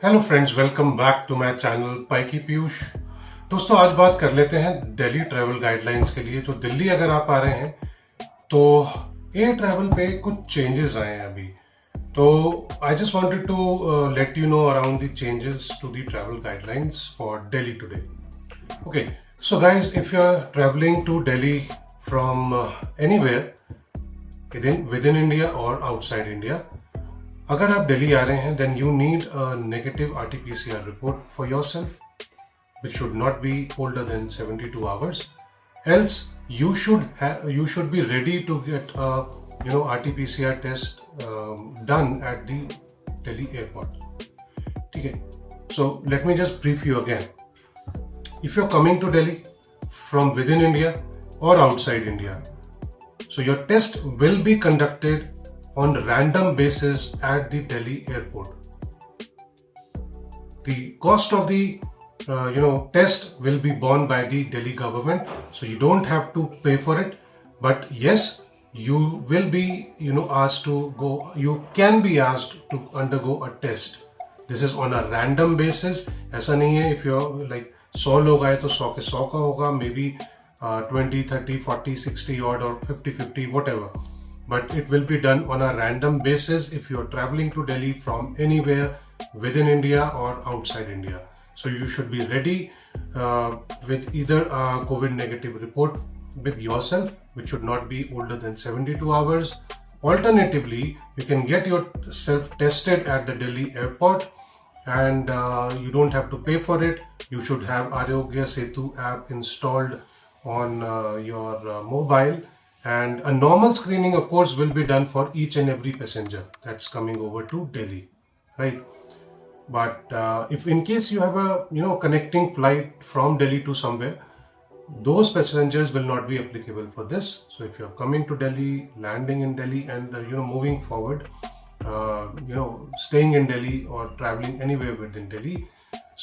Hello friends, welcome back to my channel पाइकी पीयूष। दोस्तों, आज बात कर लेते हैं दिल्ली ट्रैवल गाइडलाइंस के लिए। तो दिल्ली अगर आप आ रहे हैं तो एयर ट्रैवल पे कुछ चेंजेस आए हैं अभी। तो I just wanted to let you know around the changes to the travel guidelines for Delhi today. Okay, so guys, if you are travelling to Delhi from anywhere within India or outside India, अगर आप दिल्ली आ रहे हैं then you need a negative RT-PCR report for yourself, which should not be older than 72 hours. Else you should be ready to get a RT-PCR test done at the Delhi airport. Okay, so let me just brief you again. If you're coming to Delhi from within India or outside India, so your test will be conducted on random basis at the Delhi airport. The cost of the test will be borne by the Delhi government, so you don't have to pay for it. But yes, you will be asked to go. You can be asked to undergo a test. This is on a random basis. ऐसा नहीं है if you're like 100 लोग आए तो 100 के 100 का होगा, maybe 20, 30, 40, 60 odd or 50, 50, whatever. But it will be done on a random basis if you are traveling to Delhi from anywhere within India or outside India. So you should be ready with either a COVID negative report with yourself, which should not be older than 72 hours. Alternatively, you can get yourself tested at the Delhi airport, and you don't have to pay for it. You should have Aarogya Setu app installed on your mobile. And a normal screening, of course, will be done for each and every passenger that's coming over to Delhi, right? But if in case you have a connecting flight from Delhi to somewhere, those passengers will not be applicable for this. So if you're coming to Delhi, landing in Delhi, and moving forward, staying in Delhi or traveling anywhere within Delhi,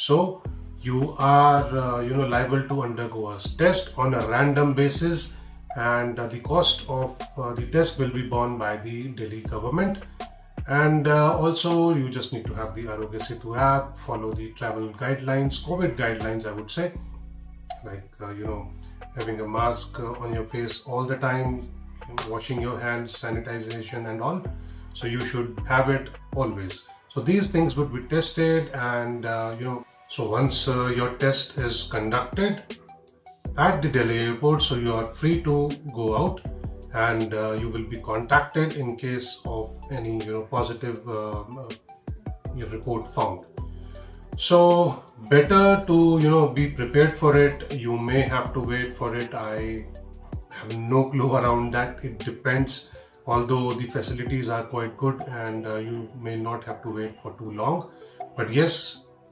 so you are liable to undergo a test on a random basis. And the cost of the test will be borne by the Delhi government. And also you just need to have the Aarogya Setu app, follow the travel guidelines, COVID guidelines, I would say, like having a mask on your face all the time, washing your hands, sanitization and all. So you should have it always. So these things would be tested, and so once your test is conducted at the Delhi airport, so you are free to go out, and you will be contacted in case of any positive report found. So better to be prepared for it. You may have to wait for it. I have no clue around that. It depends. Although the facilities are quite good, and you may not have to wait for too long. But yes,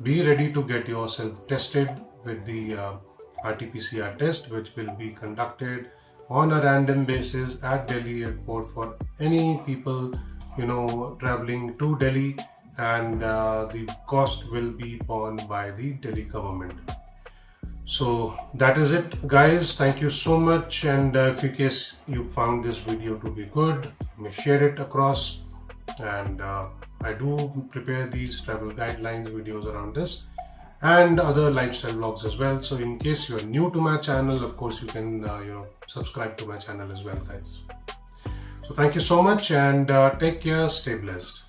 be ready to get yourself tested with the RT-PCR test, which will be conducted on a random basis at Delhi airport for any people traveling to Delhi, and the cost will be borne by the Delhi government. So that is it, guys. Thank you so much, and if in case you found this video to be good, you may share it across. And I do prepare these travel guidelines videos around this and other lifestyle vlogs as well. So in case you are new to my channel, of course you can subscribe to my channel as well, guys. So thank you so much, and take care, stay blessed.